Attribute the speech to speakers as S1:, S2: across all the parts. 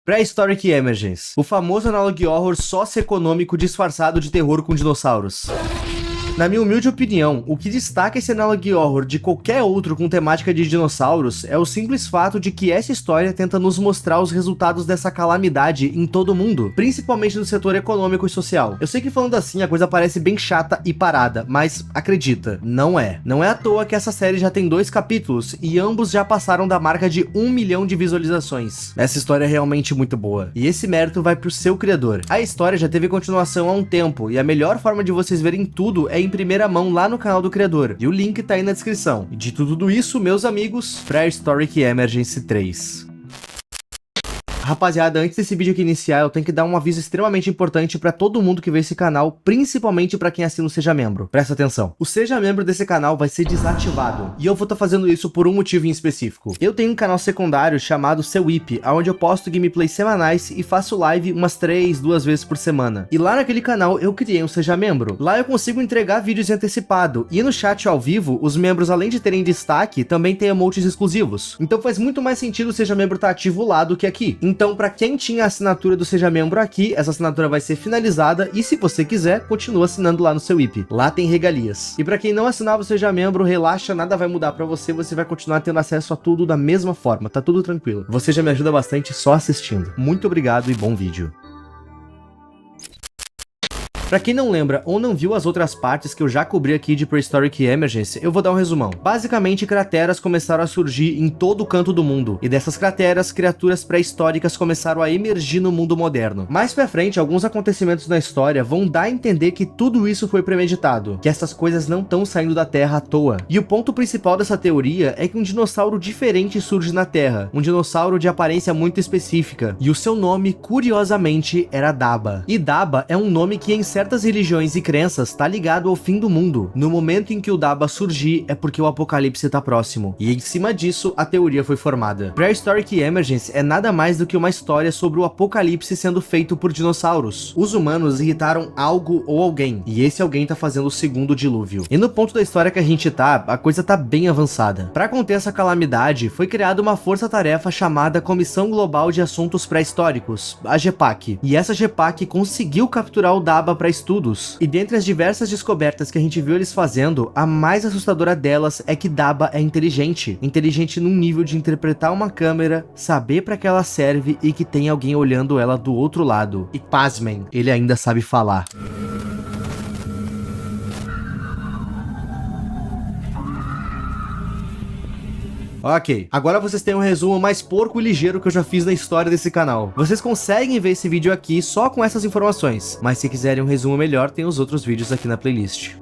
S1: Prehistoric Emergence, o famoso analog horror socioeconômico disfarçado de terror com dinossauros. Na minha humilde opinião, o que destaca esse analog horror de qualquer outro com temática de dinossauros é o simples fato de que essa história tenta nos mostrar os resultados dessa calamidade em todo o mundo, principalmente no setor econômico e social. Eu sei que falando assim a coisa parece bem chata e parada, mas acredita, não é. Não é à toa que essa série já tem 2 capítulos e ambos já passaram da marca de 1 milhão de visualizações. Essa história é realmente muito boa, e esse mérito vai pro seu criador. A história já teve continuação há um tempo, e a melhor forma de vocês verem tudo é em primeira mão lá no canal do criador, e o link tá aí na descrição. E dito tudo isso, meus amigos, Prehistoric Emergence 3. Rapaziada, antes desse vídeo aqui iniciar, eu tenho que dar um aviso extremamente importante pra todo mundo que vê esse canal, principalmente pra quem assina o Seja Membro. Presta atenção. O Seja Membro desse canal vai ser desativado, e eu vou estar fazendo isso por um motivo em específico. Eu tenho um canal secundário chamado Seu IP, onde eu posto gameplays semanais e faço live umas 2 vezes por semana. E lá naquele canal eu criei um Seja Membro. Lá eu consigo entregar vídeos em antecipado, e no chat ao vivo, os membros além de terem destaque, também têm emotes exclusivos. Então faz muito mais sentido o Seja Membro estar ativo lá do que aqui. Então, para quem tinha a assinatura do Seja Membro aqui, essa assinatura vai ser finalizada e se você quiser, continua assinando lá no seu IP. Lá tem regalias. E para quem não assinava o Seja Membro, relaxa, nada vai mudar para você, você vai continuar tendo acesso a tudo da mesma forma, tá tudo tranquilo. Você já me ajuda bastante só assistindo. Muito obrigado e bom vídeo. Pra quem não lembra ou não viu as outras partes que eu já cobri aqui de Prehistoric Emergence, eu vou dar um resumão. Basicamente, crateras começaram a surgir em todo o canto do mundo, e dessas crateras, criaturas pré-históricas começaram a emergir no mundo moderno. Mais pra frente, alguns acontecimentos na história vão dar a entender que tudo isso foi premeditado, que essas coisas não estão saindo da Terra à toa. E o ponto principal dessa teoria é que um dinossauro diferente surge na Terra, um dinossauro de aparência muito específica, e o seu nome, curiosamente, era Daba. E Daba é um nome que em certas religiões e crenças tá ligado ao fim do mundo. No momento em que o Daba surgir é porque o apocalipse tá próximo. E em cima disso, a teoria foi formada. Prehistoric Emergence é nada mais do que uma história sobre o apocalipse sendo feito por dinossauros. Os humanos irritaram algo ou alguém, e esse alguém tá fazendo o segundo dilúvio. E no ponto da história que a gente tá, a coisa tá bem avançada. Pra conter essa calamidade, foi criada uma força-tarefa chamada Comissão Global de Assuntos Pré-Históricos, a GEPAC. E essa GEPAC conseguiu capturar o Daba para estudos, e dentre as diversas descobertas que a gente viu eles fazendo, a mais assustadora delas é que Daba é inteligente. Inteligente num nível de interpretar uma câmera, saber para que ela serve e que tem alguém olhando ela do outro lado. E pasmem, ele ainda sabe falar. Ok, agora vocês têm um resumo mais porco e ligeiro que eu já fiz na história desse canal. Vocês conseguem ver esse vídeo aqui só com essas informações, mas se quiserem um resumo melhor, tem os outros vídeos aqui na playlist.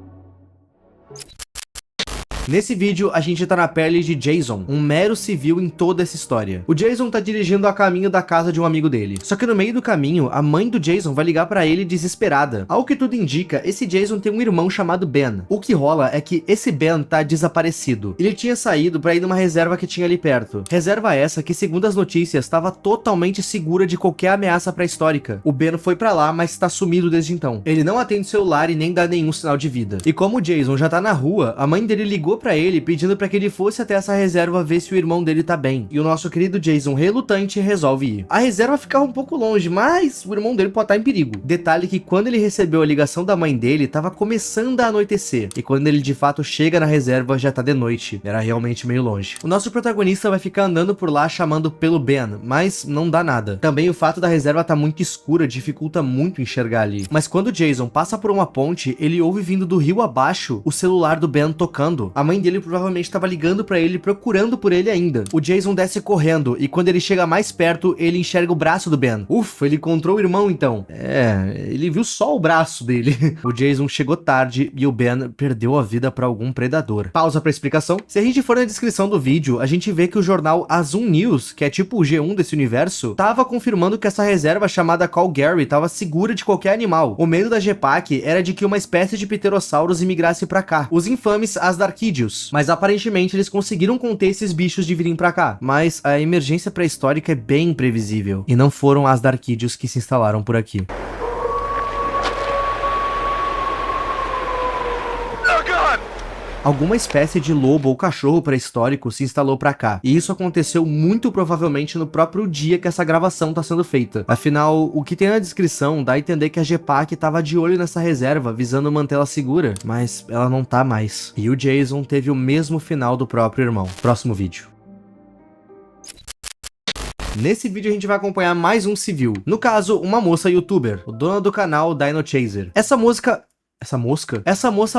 S1: Nesse vídeo, a gente tá na pele de Jason, um mero civil em toda essa história. O Jason tá dirigindo a caminho da casa de um amigo dele. Só que no meio do caminho, a mãe do Jason vai ligar pra ele desesperada. Ao que tudo indica, esse Jason tem um irmão chamado Ben. O que rola é que esse Ben tá desaparecido. Ele tinha saído pra ir numa reserva que tinha ali perto. Reserva essa que, segundo as notícias, estava totalmente segura de qualquer ameaça pré-histórica. O Ben foi pra lá, mas tá sumido desde então. Ele não atende o celular e nem dá nenhum sinal de vida. E como o Jason já tá na rua, a mãe dele ligou pra ele pedindo pra que ele fosse até essa reserva ver se o irmão dele tá bem. E o nosso querido Jason, relutante, resolve ir. A reserva ficava um pouco longe, mas o irmão dele pode estar em perigo. Detalhe que quando ele recebeu a ligação da mãe dele, tava começando a anoitecer. E quando ele de fato chega na reserva, já tá de noite. Era realmente meio longe. O nosso protagonista vai ficar andando por lá chamando pelo Ben, mas não dá nada. Também o fato da reserva tá muito escura dificulta muito enxergar ali. Mas quando o Jason passa por uma ponte, ele ouve vindo do rio abaixo o celular do Ben tocando. A mãe dele provavelmente estava ligando pra ele, procurando por ele ainda. O Jason desce correndo, e quando ele chega mais perto, ele enxerga o braço do Ben. Ufa, ele encontrou o irmão então. Ele viu só o braço dele. O Jason chegou tarde, e o Ben perdeu a vida pra algum predador. Pausa pra explicação. Se a gente for na descrição do vídeo, a gente vê que o jornal Azul News, que é tipo o G1 desse universo, tava confirmando que essa reserva chamada Call Gary tava segura de qualquer animal. O medo da GEPAC era de que uma espécie de pterossauros imigrasse pra cá. Os infames Asdarquídeos. Mas aparentemente eles conseguiram conter esses bichos de virem pra cá. Mas a emergência pré-histórica é bem imprevisível. E não foram as Darquídeos que se instalaram por aqui.
S2: Oh God!
S1: Alguma espécie de lobo ou cachorro pré-histórico se instalou pra cá, e isso aconteceu muito provavelmente no próprio dia que essa gravação tá sendo feita. Afinal, o que tem na descrição dá a entender que a GEPAC tava de olho nessa reserva, visando mantê-la segura, mas ela não tá mais. E o Jason teve o mesmo final do próprio irmão. Próximo vídeo. Nesse vídeo a gente vai acompanhar mais um civil, no caso, uma moça youtuber, o dono do canal Dino Chaser. Essa moça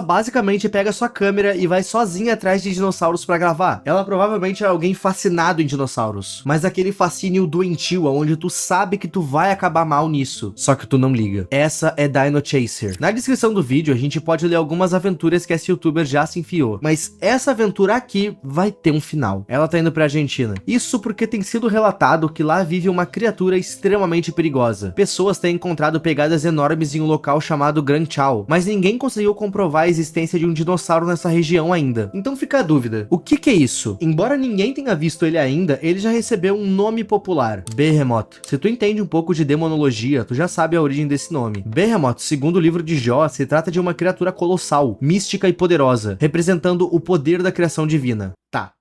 S1: basicamente pega sua câmera e vai sozinha atrás de dinossauros pra gravar. Ela provavelmente é alguém fascinado em dinossauros, mas aquele fascínio doentio onde tu sabe que tu vai acabar mal nisso, só que tu não liga. Essa é Dino Chaser. Na descrição do vídeo a gente pode ler algumas aventuras que essa youtuber já se enfiou, mas essa aventura aqui vai ter um final. Ela tá indo pra Argentina. Isso porque tem sido relatado que lá vive uma criatura extremamente perigosa. Pessoas têm encontrado pegadas enormes em um local chamado Gran Chao, mas ninguém conseguiu comprovar a existência de um dinossauro nessa região ainda. Então fica a dúvida, o que é isso? Embora ninguém tenha visto ele ainda, ele já recebeu um nome popular, Behemoth. Se tu entende um pouco de demonologia, tu já sabe a origem desse nome. Behemoth, segundo o livro de Jó, se trata de uma criatura colossal, mística e poderosa, representando o poder da criação divina. Tá.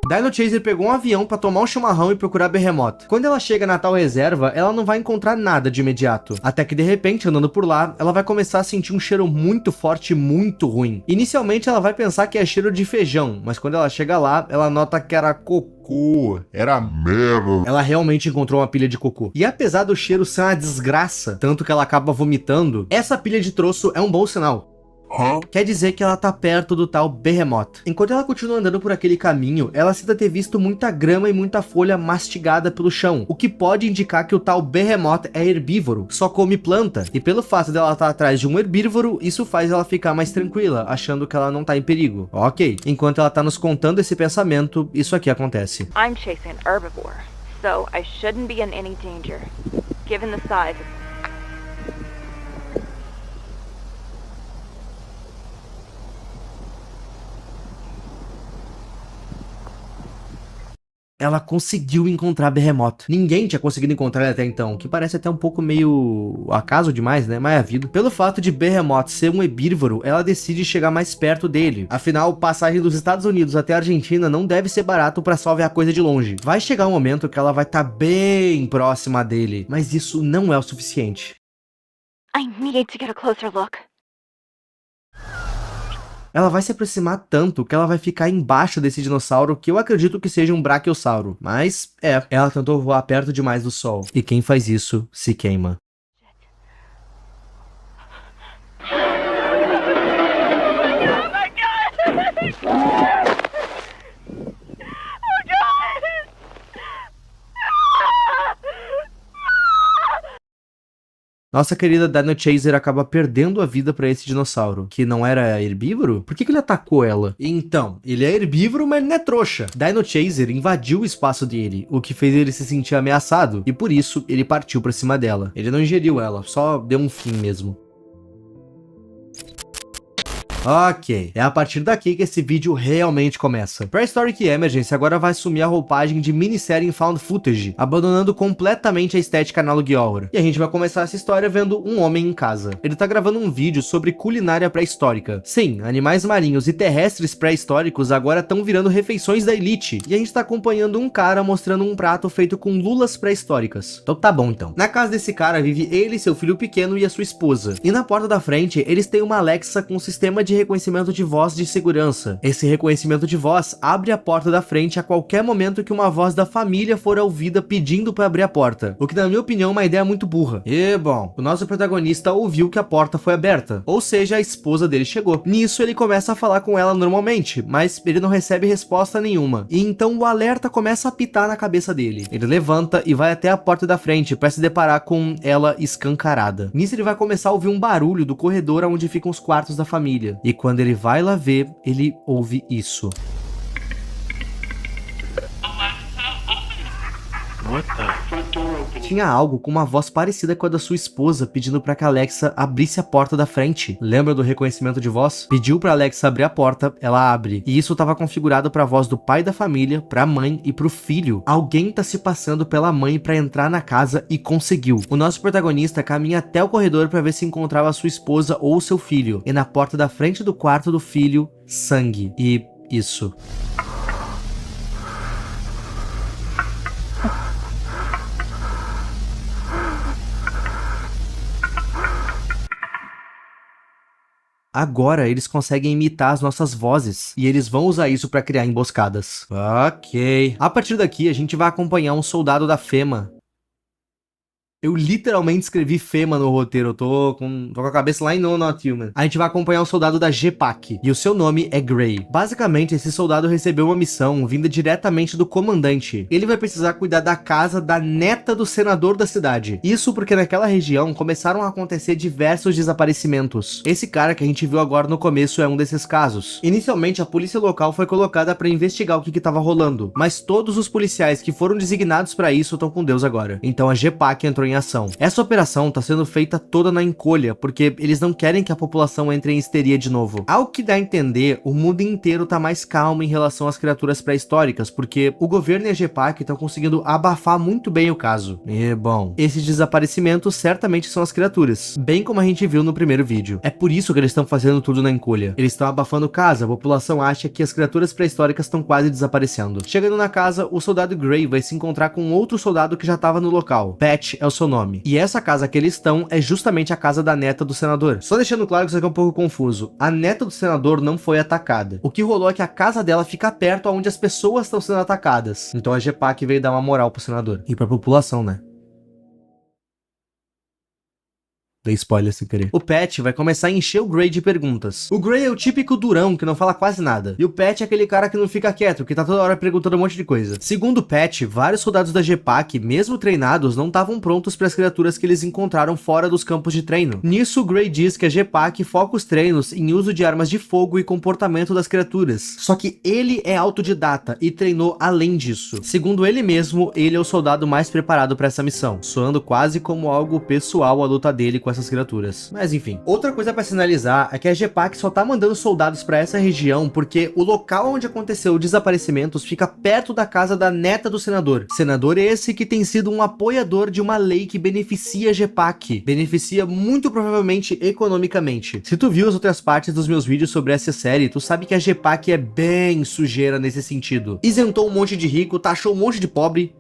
S1: Dino Chaser pegou um avião pra tomar um chimarrão e procurar Behemoth. Quando ela chega na tal reserva, ela não vai encontrar nada de imediato. Até que de repente, andando por lá, ela vai começar a sentir um cheiro muito forte e muito ruim. Inicialmente ela vai pensar que é cheiro de feijão, mas quando ela chega lá, ela nota que era cocô. Era merda. Ela realmente encontrou uma pilha de cocô. E apesar do cheiro ser uma desgraça, tanto que ela acaba vomitando, essa pilha de troço é um bom sinal. Quer dizer que ela tá perto do tal Behemoth. Enquanto ela continua andando por aquele caminho, ela cita ter visto muita grama e muita folha mastigada pelo chão, o que pode indicar que o tal Behemoth é herbívoro, só come planta. E pelo fato dela estar atrás de um herbívoro, isso faz ela ficar mais tranquila, achando que ela não tá em perigo. Ok, enquanto ela tá nos contando esse pensamento, isso aqui acontece.
S2: I'm chasing an herbivore, so I shouldn't be in any danger, given the size of...
S1: Ela conseguiu encontrar Behemoth. Ninguém tinha conseguido encontrar ele até então, que parece até um pouco meio acaso demais, né? Mas é a vida. Pelo fato de Behemoth ser um herbívoro, ela decide chegar mais perto dele. Afinal, passagem dos Estados Unidos até a Argentina não deve ser barato pra só ver a coisa de longe. Vai chegar um momento que ela vai estar bem próxima dele, mas isso não é o suficiente.
S2: I need to get a closer look.
S1: Ela vai se aproximar tanto que ela vai ficar embaixo desse dinossauro, que eu acredito que seja um brachiosauro. Mas, ela tentou voar perto demais do sol. E quem faz isso, se queima. Nossa querida Dino Chaser acaba perdendo a vida pra esse dinossauro, que não era herbívoro? Por que ele atacou ela? Então, ele é herbívoro, mas não é trouxa. Dino Chaser invadiu o espaço dele, o que fez ele se sentir ameaçado, e por isso ele partiu pra cima dela. Ele não ingeriu ela, só deu um fim mesmo. Ok, é a partir daqui que esse vídeo realmente começa. Prehistoric Emergency agora vai assumir a roupagem de minissérie em found footage, abandonando completamente a estética analog horror. E a gente vai começar essa história vendo um homem em casa. Ele tá gravando um vídeo sobre culinária pré-histórica. Sim, animais marinhos e terrestres pré-históricos agora estão virando refeições da elite. E a gente tá acompanhando um cara mostrando um prato feito com lulas pré-históricas. Então tá bom então. Na casa desse cara vive ele, seu filho pequeno e a sua esposa. E na porta da frente, eles têm uma Alexa com um sistema de reconhecimento de voz de segurança. Esse reconhecimento de voz abre a porta da frente a qualquer momento que uma voz da família for ouvida pedindo para abrir a porta, o que na minha opinião é uma ideia muito burra. E bom, o nosso protagonista ouviu que a porta foi aberta, ou seja, a esposa dele chegou. Nisso ele começa a falar com ela normalmente, mas ele não recebe resposta nenhuma, e então o alerta começa a apitar na cabeça dele. Ele levanta e vai até a porta da frente para se deparar com ela escancarada. Nisso ele vai começar a ouvir um barulho do corredor onde ficam os quartos da família, e quando ele vai lá ver, ele ouve isso.
S3: What the?
S1: Tinha algo com uma voz parecida com a da sua esposa pedindo pra que a Alexa abrisse a porta da frente. Lembra do reconhecimento de voz? Pediu pra Alexa abrir a porta, ela abre. E isso estava configurado pra voz do pai da família, pra mãe e pro filho. Alguém tá se passando pela mãe pra entrar na casa e conseguiu. O nosso protagonista caminha até o corredor pra ver se encontrava sua esposa ou seu filho. E na porta da frente do quarto do filho, sangue. E isso. Agora eles conseguem imitar as nossas vozes e eles vão usar isso pra criar emboscadas. Ok. A partir daqui a gente vai acompanhar um soldado da FEMA. Eu literalmente escrevi FEMA no roteiro, eu tô com a cabeça lá em No Not Human. A gente vai acompanhar um soldado da GPAC, e o seu nome é Gray. Basicamente, esse soldado recebeu uma missão vinda diretamente do comandante. Ele vai precisar cuidar da casa da neta do senador da cidade. Isso porque naquela região começaram a acontecer diversos desaparecimentos. Esse cara que a gente viu agora no começo é um desses casos. Inicialmente, a polícia local foi colocada para investigar o que estava rolando, mas todos os policiais que foram designados para isso estão com Deus agora. Então a GPAC entrou em ação. Essa operação tá sendo feita toda na encolha, porque eles não querem que a população entre em histeria de novo. Ao que dá a entender, o mundo inteiro tá mais calmo em relação às criaturas pré-históricas, porque o governo e a GPAC estão conseguindo abafar muito bem o caso. E bom, esses desaparecimentos certamente são as criaturas, bem como a gente viu no primeiro vídeo. É por isso que eles estão fazendo tudo na encolha. Eles estão abafando o caso, a população acha que as criaturas pré-históricas estão quase desaparecendo. Chegando na casa, o soldado Gray vai se encontrar com outro soldado que já estava no local. Pat é o seu nome. E essa casa que eles estão é justamente a casa da neta do senador. Só deixando claro que isso aqui é um pouco confuso. A neta do senador não foi atacada. O que rolou é que a casa dela fica perto onde as pessoas estão sendo atacadas. Então a GPAC veio dar uma moral pro senador. E pra população, né? Dei spoiler sem querer. O Pat vai começar a encher o Gray de perguntas. O Gray é o típico durão que não fala quase nada. E o Pat é aquele cara que não fica quieto, que tá toda hora perguntando um monte de coisa. Segundo o Pat, vários soldados da GPAC, mesmo treinados, não estavam prontos para as criaturas que eles encontraram fora dos campos de treino. Nisso, o Gray diz que a GPAC foca os treinos em uso de armas de fogo e comportamento das criaturas. Só que ele é autodidata e treinou além disso. Segundo ele mesmo, ele é o soldado mais preparado para essa missão, soando quase como algo pessoal a luta dele com essas criaturas. Mas enfim. Outra coisa pra sinalizar é que a GPAC só tá mandando soldados pra essa região porque o local onde aconteceu os desaparecimentos fica perto da casa da neta do senador. Senador esse que tem sido um apoiador de uma lei que beneficia a GPAC. Beneficia muito provavelmente economicamente. Se tu viu as outras partes dos meus vídeos sobre essa série, tu sabe que a GPAC é bem sujeira nesse sentido. Isentou um monte de rico, taxou um monte de pobre.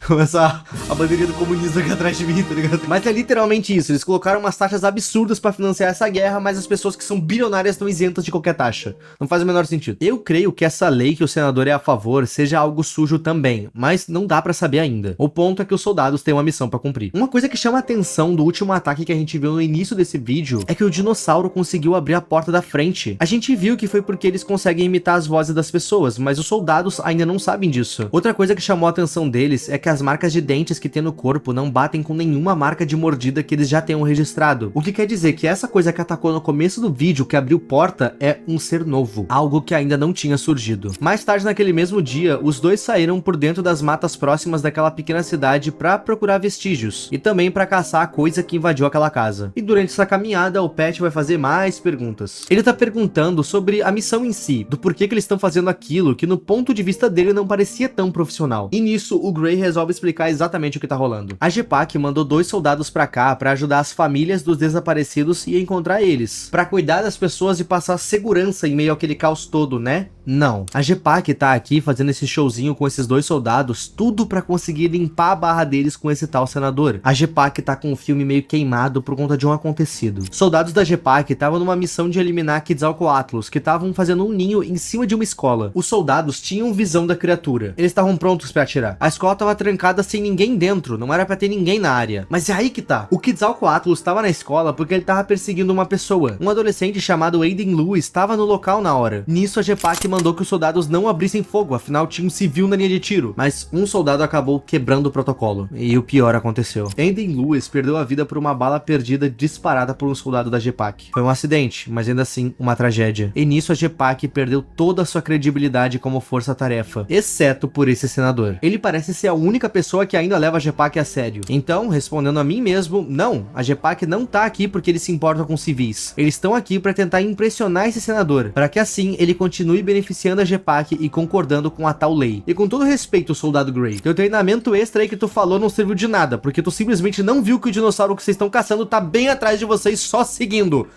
S1: Começa a bandeirinha do comunismo aqui atrás de mim, tá ligado? Mas é literalmente isso, eles colocaram umas taxas absurdas pra financiar essa guerra, mas as pessoas que são bilionárias estão isentas de qualquer taxa. Não faz o menor sentido. Eu creio que essa lei que o senador é a favor seja algo sujo também, mas não dá pra saber ainda. O ponto é que os soldados têm uma missão pra cumprir. Uma coisa que chama a atenção do último ataque que a gente viu no início desse vídeo é que o dinossauro conseguiu abrir a porta da frente. A gente viu que foi porque eles conseguem imitar as vozes das pessoas, mas os soldados ainda não sabem disso. Outra coisa que chamou a atenção deles é que as marcas de dentes que tem no corpo não batem com nenhuma marca de mordida que eles já tenham registrado. O que quer dizer que essa coisa que atacou no começo do vídeo, que abriu porta, é um ser novo. Algo que ainda não tinha surgido. Mais tarde naquele mesmo dia, os dois saíram por dentro das matas próximas daquela pequena cidade pra procurar vestígios. E também pra caçar a coisa que invadiu aquela casa. E durante essa caminhada, o Pat vai fazer mais perguntas. Ele tá perguntando sobre a missão em si, do porquê que eles estão fazendo aquilo, que no ponto de vista dele não parecia tão profissional. E nisso, o Gray resolve explicar exatamente o que tá rolando. A GPAC mandou 2 soldados pra cá pra ajudar as famílias dos desaparecidos e encontrar eles, pra cuidar das pessoas e passar segurança em meio àquele caos todo, né? Não. A GPAC tá aqui fazendo esse showzinho com esses 2 soldados, tudo pra conseguir limpar a barra deles com esse tal senador. A GPAC tá com o filme meio queimado por conta de um acontecido. Soldados da GPAC estavam numa missão de eliminar Quetzalcoatlus, que estavam fazendo um ninho em cima de uma escola. Os soldados tinham visão da criatura. Eles estavam prontos pra atirar. A escola tava trancada sem ninguém dentro, não era pra ter ninguém na área. Mas é aí que tá. O Quetzalcoatlus estava na escola porque ele tava perseguindo uma pessoa. Um adolescente chamado Aiden Lewis estava no local na hora. Nisso a GPAC mandou que os soldados não abrissem fogo, afinal tinha um civil na linha de tiro. Mas um soldado acabou quebrando o protocolo. E o pior aconteceu. Aiden Lewis perdeu a vida por uma bala perdida disparada por um soldado da GPAC. Foi um acidente, mas ainda assim uma tragédia. E nisso a GPAC perdeu toda a sua credibilidade como força-tarefa, exceto por esse senador. Ele parece ser a única única pessoa que ainda leva a GPAC a sério. Então, respondendo a mim mesmo, não, a GPAC não tá aqui porque eles se importam com civis. Eles estão aqui para tentar impressionar esse senador, para que assim ele continue beneficiando a GPAC e concordando com a tal lei. E com todo respeito, soldado Gray, teu treinamento extra aí que tu falou não serviu de nada, porque tu simplesmente não viu que o dinossauro que vocês estão caçando tá bem atrás de vocês só seguindo.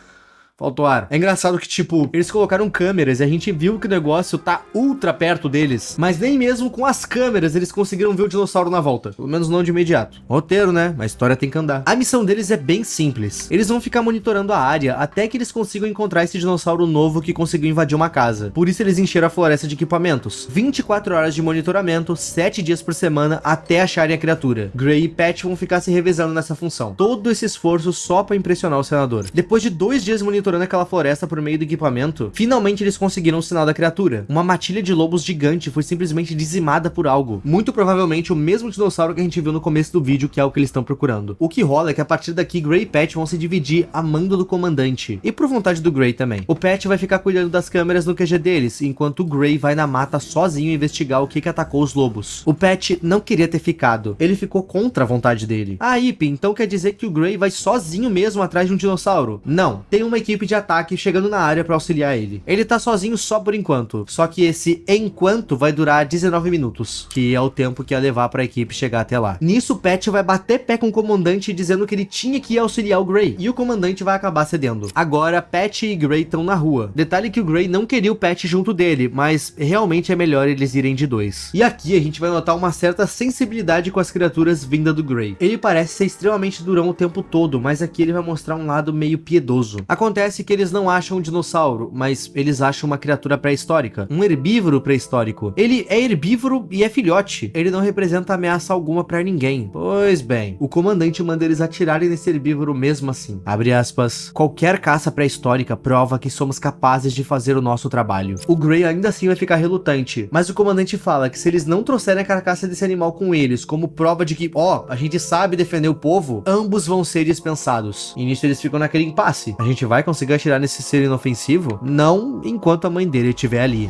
S1: Faltou ar. É engraçado que, tipo, eles colocaram câmeras e a gente viu que o negócio tá ultra perto deles. Mas nem mesmo com as câmeras eles conseguiram ver o dinossauro na volta. Pelo menos não de imediato. Roteiro, né? A história tem que andar. A missão deles é bem simples. Eles vão ficar monitorando a área até que eles consigam encontrar esse dinossauro novo que conseguiu invadir uma casa. Por isso eles encheram a floresta de equipamentos. 24 horas de monitoramento, 7 dias por semana, até acharem a criatura. Gray e Patch vão ficar se revezando nessa função. Todo esse esforço só pra impressionar o senador. Depois de 2 dias monitorando aquela floresta por meio do equipamento, finalmente eles conseguiram o sinal da criatura. Uma matilha de lobos gigante foi simplesmente dizimada por algo. Muito provavelmente o mesmo dinossauro que a gente viu no começo do vídeo, que é o que eles estão procurando. O que rola é que a partir daqui Gray e Patch vão se dividir a mando do comandante. E por vontade do Gray também. O Patch vai ficar cuidando das câmeras no QG deles, enquanto o Gray vai na mata sozinho investigar o que atacou os lobos. O Patch não queria ter ficado. Ele ficou contra a vontade dele. Ah, Ip, então quer dizer que o Gray vai sozinho mesmo atrás de um dinossauro? Não. Tem uma equipe de ataque chegando na área para auxiliar ele. Ele tá sozinho só por enquanto, só que esse enquanto vai durar 19 minutos, que é o tempo que ia levar para a equipe chegar até lá. Nisso, Patch vai bater pé com o comandante dizendo que ele tinha que ir auxiliar o Gray, e o comandante vai acabar cedendo. Agora, Patch e Gray estão na rua. Detalhe que o Gray não queria o Patch junto dele, mas realmente é melhor eles irem de dois. E aqui a gente vai notar uma certa sensibilidade com as criaturas vinda do Gray. Ele parece ser extremamente durão o tempo todo, mas aqui ele vai mostrar um lado meio piedoso. Acontece que eles não acham um dinossauro, mas eles acham uma criatura pré-histórica, um herbívoro pré-histórico. Ele é herbívoro e é filhote. Ele não representa ameaça alguma pra ninguém. Pois bem, o comandante manda eles atirarem nesse herbívoro mesmo assim. Abre aspas. Qualquer caça pré-histórica prova que somos capazes de fazer o nosso trabalho. O Gray ainda assim vai ficar relutante, mas o comandante fala que se eles não trouxerem a carcaça desse animal com eles, como prova de que, a gente sabe defender o povo, ambos vão ser dispensados. E nisso eles ficam naquele impasse. A gente vai conseguir atirar nesse ser inofensivo? Não enquanto a mãe dele estiver ali.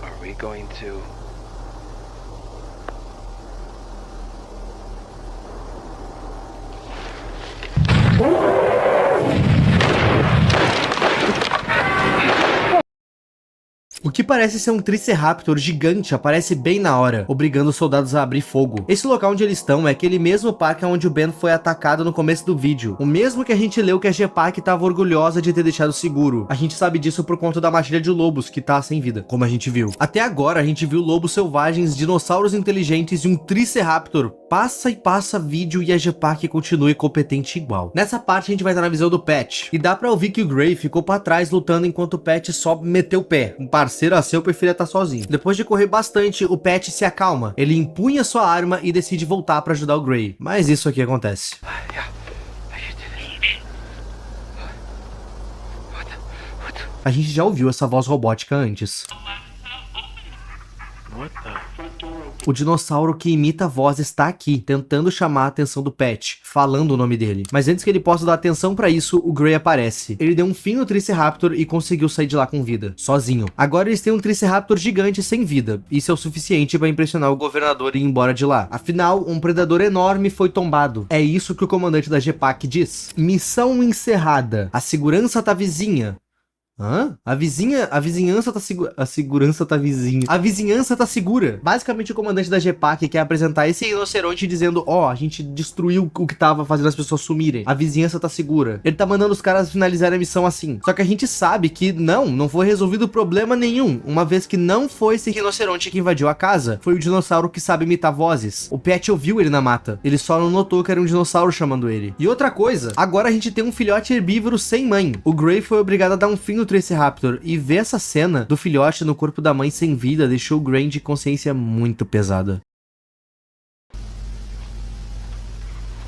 S3: Are we going to...
S1: O que parece ser um Triceraptor gigante aparece bem na hora, obrigando os soldados a abrir fogo. Esse local onde eles estão é aquele mesmo parque onde o Ben foi atacado no começo do vídeo. O mesmo que a gente leu que a GPAC estava orgulhosa de ter deixado seguro. A gente sabe disso por conta da matilha de lobos, que tá sem vida, como a gente viu. Até agora a gente viu lobos selvagens, dinossauros inteligentes e um Triceraptor. Passa e passa vídeo e a GPAC continua competente igual. Nessa parte a gente vai estar na visão do Patch. E dá pra ouvir que o Gray ficou pra trás lutando enquanto o Patch só meteu o pé. Um parceiro assim eu preferia estar sozinho. Depois de correr bastante, o Patch se acalma. Ele empunha sua arma e decide voltar pra ajudar o Gray. Mas isso aqui acontece. A gente já ouviu essa voz robótica antes.
S3: What the...
S1: O dinossauro que imita a voz está aqui, tentando chamar a atenção do Patch, falando o nome dele. Mas antes que ele possa dar atenção pra isso, o Gray aparece. Ele deu um fim no Triceraptor e conseguiu sair de lá com vida, sozinho. Agora eles têm um Triceraptor gigante sem vida. Isso é o suficiente para impressionar o governador e ir embora de lá. Afinal, um predador enorme foi tombado. É isso que o comandante da GPAC diz. Missão encerrada. A segurança tá vizinha. Hã? A vizinhança tá segura. A segurança tá vizinha. A vizinhança tá segura. Basicamente o comandante da GPAC quer apresentar esse rinoceronte dizendo, a gente destruiu o que tava fazendo as pessoas sumirem. A vizinhança tá segura. Ele tá mandando os caras finalizarem a missão assim. Só que a gente sabe que não foi resolvido problema nenhum, uma vez que não foi esse rinoceronte que invadiu a casa. Foi o dinossauro que sabe imitar vozes. O Patch ouviu ele na mata. Ele só não notou que era um dinossauro chamando ele. E outra coisa, agora a gente tem um filhote herbívoro sem mãe. O Gray foi obrigado a dar um fim no Triceraptor, e ver essa cena do filhote no corpo da mãe sem vida deixou o Gray de consciência muito pesada.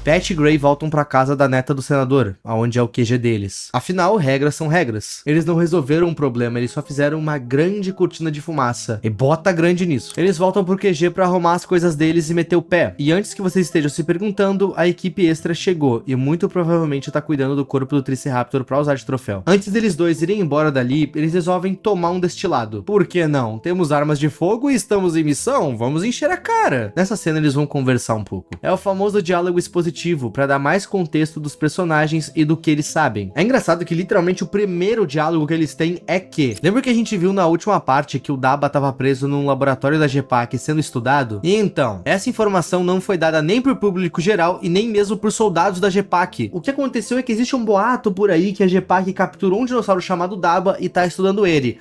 S1: Pat e Gray voltam pra casa da neta do senador, aonde é o QG deles. Afinal, regras são regras. Eles não resolveram um problema, eles só fizeram uma grande cortina de fumaça. E bota grande nisso. Eles voltam pro QG pra arrumar as coisas deles e meter o pé. E antes que vocês estejam se perguntando, a equipe extra chegou e muito provavelmente tá cuidando do corpo do Triceraptor pra usar de troféu. Antes deles dois irem embora dali, eles resolvem tomar um destilado. Por que não? Temos armas de fogo e estamos em missão? Vamos encher a cara. Nessa cena eles vão conversar um pouco. É o famoso diálogo expositivo pra dar mais contexto dos personagens e do que eles sabem. É engraçado que literalmente o primeiro diálogo que eles têm é que... Lembra que a gente viu na última parte que o Daba tava preso num laboratório da GPAC sendo estudado? E então, essa informação não foi dada nem pro público geral e nem mesmo por soldados da GPAC. O que aconteceu é que existe um boato por aí que a GPAC capturou um dinossauro chamado Daba e tá estudando ele.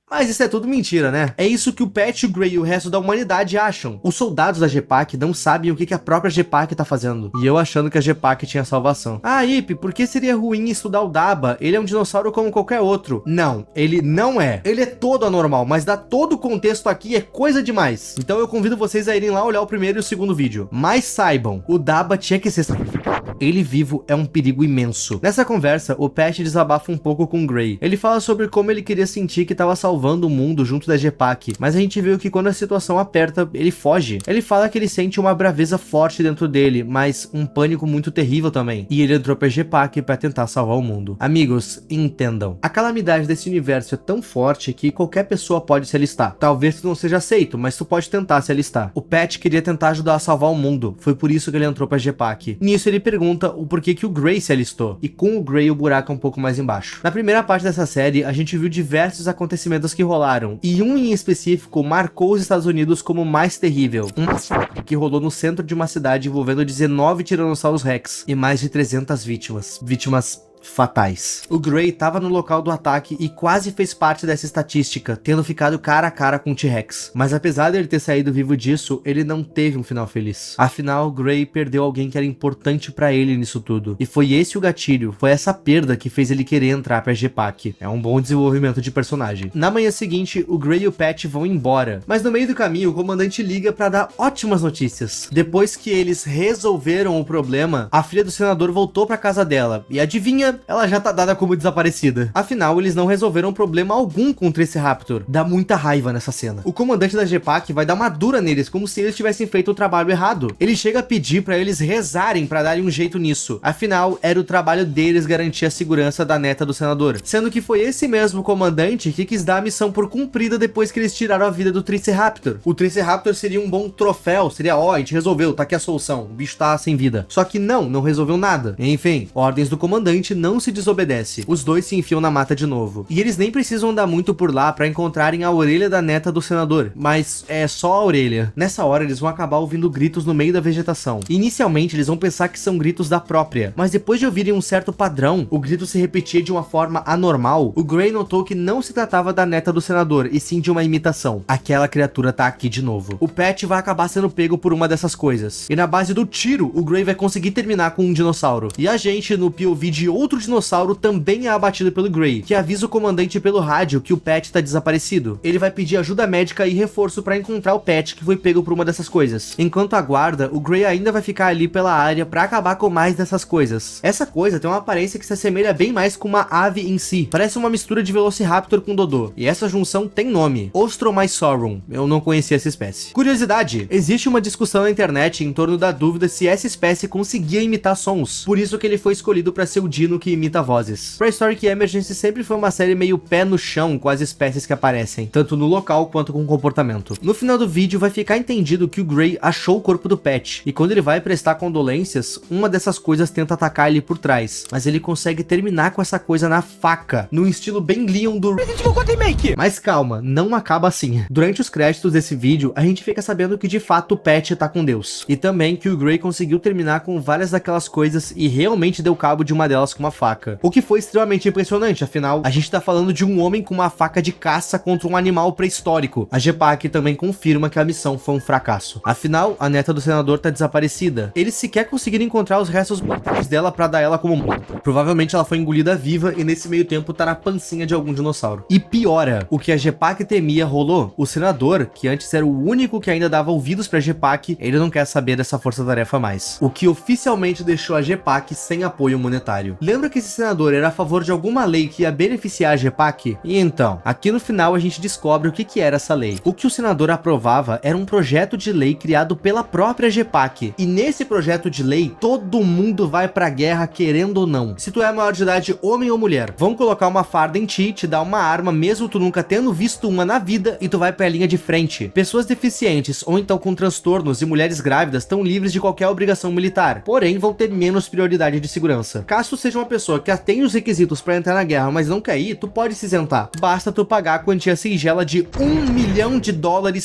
S1: Mas isso é tudo mentira, né? É isso que o Pat, o Gray e o resto da humanidade acham. Os soldados da GPAC não sabem o que a própria GPAC tá fazendo. E eu achando que a GPAC tinha salvação. Ah, Ip, por que seria ruim estudar o Daba? Ele é um dinossauro como qualquer outro. Não, ele não é. Ele é todo anormal, mas dar todo o contexto aqui é coisa demais. Então eu convido vocês a irem lá olhar o primeiro e o segundo vídeo. Mas saibam, o Daba tinha que ser sacrificado. Ele vivo é um perigo imenso. Nessa conversa, o Pat desabafa um pouco com o Gray. Ele fala sobre como ele queria sentir que tava salvando o mundo junto da GPAC, mas a gente viu que quando a situação aperta, ele foge. Ele fala que ele sente uma braveza forte dentro dele, mas um pânico muito terrível também. E ele entrou pra GPAC pra tentar salvar o mundo. Amigos, entendam. A calamidade desse universo é tão forte que qualquer pessoa pode se alistar. Talvez tu não seja aceito, mas tu pode tentar se alistar. O Pat queria tentar ajudar a salvar o mundo. Foi por isso que ele entrou pra GPAC. Nisso ele pergunta o porquê que o Gray se alistou. E com o Gray o buraco é um pouco mais embaixo. Na primeira parte dessa série, a gente viu diversos acontecimentos que rolaram, e um em específico marcou os Estados Unidos como o mais terrível. Um massacre que rolou no centro de uma cidade envolvendo 19 Tiranossauros Rex e mais de 300 vítimas. Vítimas fatais. O Gray tava no local do ataque e quase fez parte dessa estatística, tendo ficado cara a cara com o T-Rex. Mas apesar dele ter saído vivo disso, ele não teve um final feliz. Afinal, Gray perdeu alguém que era importante pra ele nisso tudo. E foi esse o gatilho, foi essa perda que fez ele querer entrar pra GPAC. É um bom desenvolvimento de personagem. Na manhã seguinte, o Gray e o Pat vão embora. Mas no meio do caminho, o comandante liga pra dar ótimas notícias. Depois que eles resolveram o problema, a filha do senador voltou pra casa dela. E adivinha? Ela já tá dada como desaparecida. Afinal, eles não resolveram problema algum com o Triceraptor. Dá muita raiva nessa cena. O comandante da GPAC vai dar uma dura neles, como se eles tivessem feito o trabalho errado. Ele chega a pedir pra eles rezarem pra darem um jeito nisso. Afinal, era o trabalho deles garantir a segurança da neta do senador. Sendo que foi esse mesmo comandante que quis dar a missão por cumprida depois que eles tiraram a vida do Triceraptor. O Triceraptor seria um bom troféu, seria, ó, a gente resolveu, tá aqui a solução, o bicho tá sem vida. Só que não resolveu nada. Enfim, ordens do comandante não se desobedece. Os dois se enfiam na mata de novo. E eles nem precisam andar muito por lá pra encontrarem a orelha da neta do senador. Mas é só a orelha. Nessa hora eles vão acabar ouvindo gritos no meio da vegetação. Inicialmente eles vão pensar que são gritos da própria. Mas depois de ouvirem um certo padrão, o grito se repetia de uma forma anormal, o Gray notou que não se tratava da neta do senador, e sim de uma imitação. Aquela criatura tá aqui de novo. O Pat vai acabar sendo pego por uma dessas coisas. E na base do tiro, o Gray vai conseguir terminar com um dinossauro. E a gente, no POV de outro dinossauro, também é abatido pelo Gray, que avisa o comandante pelo rádio que o Pat tá desaparecido. Ele vai pedir ajuda médica e reforço pra encontrar o Pat, que foi pego por uma dessas coisas. Enquanto aguarda, o Gray ainda vai ficar ali pela área pra acabar com mais dessas coisas. Essa coisa tem uma aparência que se assemelha bem mais com uma ave em si. Parece uma mistura de Velociraptor com Dodô. E essa junção tem nome: Ostromysauron. Eu não conhecia essa espécie. Curiosidade: existe uma discussão na internet em torno da dúvida se essa espécie conseguia imitar sons. Por isso que ele foi escolhido pra ser o dino que imita vozes. Prehistoric Emergency sempre foi uma série meio pé no chão com as espécies que aparecem, tanto no local quanto com o comportamento. No final do vídeo vai ficar entendido que o Gray achou o corpo do Pat, e quando ele vai prestar condolências, uma dessas coisas tenta atacar ele por trás, mas ele consegue terminar com essa coisa na faca, num estilo bem Leon do Resident Evil 4 Remake. Mas calma, não acaba assim. Durante os créditos desse vídeo, a gente fica sabendo que de fato o Pat tá com Deus, e também que o Gray conseguiu terminar com várias daquelas coisas e realmente deu cabo de uma delas com uma faca. O que foi extremamente impressionante, afinal, a gente tá falando de um homem com uma faca de caça contra um animal pré-histórico. A GPAC também confirma que a missão foi um fracasso. Afinal, a neta do senador tá desaparecida. Eles sequer conseguiram encontrar os restos mortais dela pra dar ela como morta. Provavelmente ela foi engolida viva e nesse meio tempo tá na pancinha de algum dinossauro. E piora, o que a GPAC temia rolou. O senador, que antes era o único que ainda dava ouvidos pra GPAC, ele não quer saber dessa força-tarefa mais. O que oficialmente deixou a GPAC sem apoio monetário. Lembra que esse senador era a favor de alguma lei que ia beneficiar a GPAC? E então, aqui no final a gente descobre o que era essa lei. O que o senador aprovava era um projeto de lei criado pela própria GPAC. E nesse projeto de lei, todo mundo vai pra guerra querendo ou não. Se tu é maior de idade, homem ou mulher, vão colocar uma farda em ti, te dar uma arma, mesmo tu nunca tendo visto uma na vida, e tu vai pra linha de frente. Pessoas deficientes ou então com transtornos e mulheres grávidas estão livres de qualquer obrigação militar, porém vão ter menos prioridade de segurança. Caso tu seja uma pessoa que atende os requisitos pra entrar na guerra, mas não quer ir, tu pode se isentar. Basta tu pagar a quantia singela de $1 milhão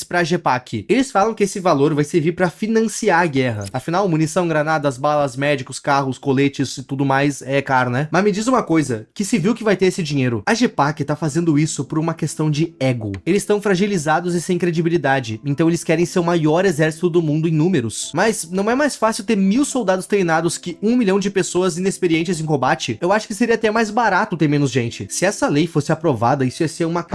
S1: pra GPAC. Eles falam que esse valor vai servir pra financiar a guerra. Afinal, munição, granadas, balas, médicos, carros, coletes e tudo mais é caro, né? Mas me diz uma coisa, que se viu que vai ter esse dinheiro. A GPAC tá fazendo isso por uma questão de ego. Eles estão fragilizados e sem credibilidade, então eles querem ser o maior exército do mundo em números. Mas não é mais fácil ter 1000 soldados treinados que 1 milhão de pessoas inexperientes em combate? Eu acho que seria até mais barato ter menos gente. Se essa lei fosse aprovada, isso ia ser uma...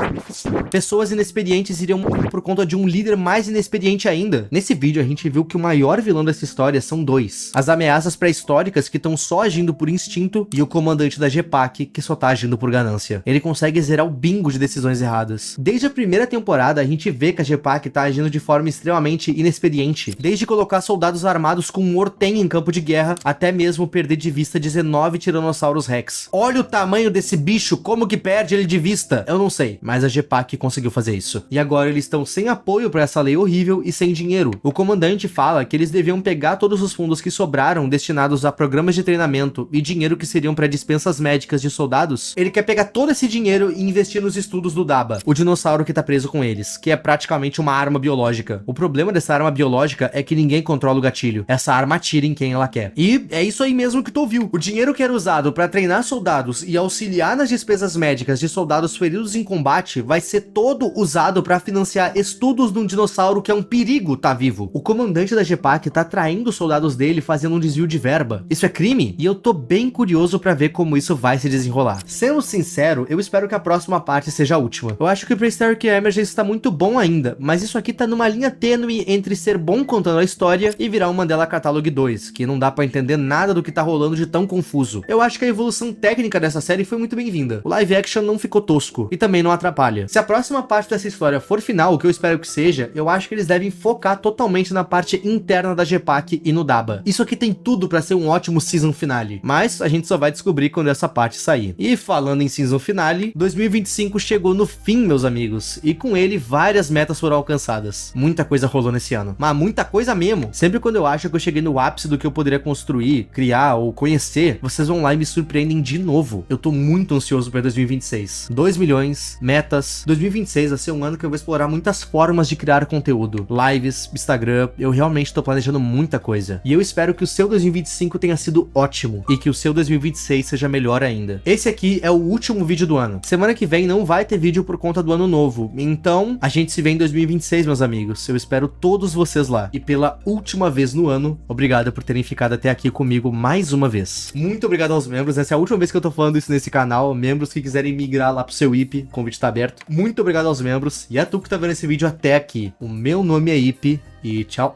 S1: Pessoas inexperientes iriam morrer por conta de um líder mais inexperiente ainda. Nesse vídeo a gente viu que o maior vilão dessa história são dois. As ameaças pré-históricas que estão só agindo por instinto e o comandante da GPAC que só tá agindo por ganância. Ele consegue zerar o bingo de decisões erradas. Desde a primeira temporada a gente vê que a GPAC tá agindo de forma extremamente inexperiente. Desde colocar soldados armados com um Orten em campo de guerra, até mesmo perder de vista 19 Tiranossauros Rex. Olha o tamanho desse bicho, como que perde ele de vista? Eu não sei, mas a GPAC conseguiu fazer isso. E agora eles estão sem apoio pra essa lei horrível e sem dinheiro. O comandante fala que eles deviam pegar todos os fundos que sobraram destinados a programas de treinamento e dinheiro que seriam para dispensas médicas de soldados. Ele quer pegar todo esse dinheiro e investir nos estudos do Daba, o dinossauro que tá preso com eles, que é praticamente uma arma biológica. O problema dessa arma biológica é que ninguém controla o gatilho. Essa arma atira em quem ela quer. E é isso aí mesmo que tu ouviu. O dinheiro que era usado para treinar soldados e auxiliar nas despesas médicas de soldados feridos em combate vai ser todo usado para financiar estudos de um dinossauro que é um perigo tá vivo. O comandante da GPAC tá traindo os soldados dele fazendo um desvio de verba. Isso é crime? E eu tô bem curioso pra ver como isso vai se desenrolar. Sendo sincero, eu espero que a próxima parte seja a última. Eu acho que o Prehistoric Emergence tá muito bom ainda, mas isso aqui tá numa linha tênue entre ser bom contando a história e virar um Mandela Catalog 2, que não dá pra entender nada do que tá rolando de tão confuso. Eu acho que a evolução técnica dessa série foi muito bem-vinda. O live action não ficou tosco e também não atrapalha. Se a próxima parte dessa história for final, o que eu espero que seja, eu acho que eles devem focar totalmente na parte interna da GPAC e no Daba. Isso aqui tem tudo pra ser um ótimo season finale, mas a gente só vai descobrir quando essa parte sair. E falando em season finale, 2025 chegou no fim, meus amigos, e com ele várias metas foram alcançadas. Muita coisa rolou nesse ano, mas muita coisa mesmo. Sempre quando eu acho que eu cheguei no ápice do que eu poderia construir, criar ou conhecer, vocês vão lá e me surpreendem de novo. Eu tô muito ansioso pra 2026. 2 milhões, metas. 2026 vai ser um ano que eu vou explorar muitas formas de criar conteúdo. Lives, Instagram, eu realmente tô planejando muita coisa. E eu espero que o seu 2025 tenha sido ótimo e que o seu 2026 seja melhor ainda. Esse aqui é o último vídeo do ano. Semana que vem não vai ter vídeo por conta do ano novo. Então, a gente se vê em 2026, meus amigos. Eu espero todos vocês lá. E pela última vez no ano, obrigado por terem ficado até aqui comigo mais uma vez. Muito obrigado aos membros. Essa é a última vez que eu tô falando isso nesse canal. Membros que quiserem migrar lá pro seu IP, o convite tá aberto. Muito obrigado aos membros. E a tu que tá vendo esse vídeo até aqui. O meu nome é IP e tchau.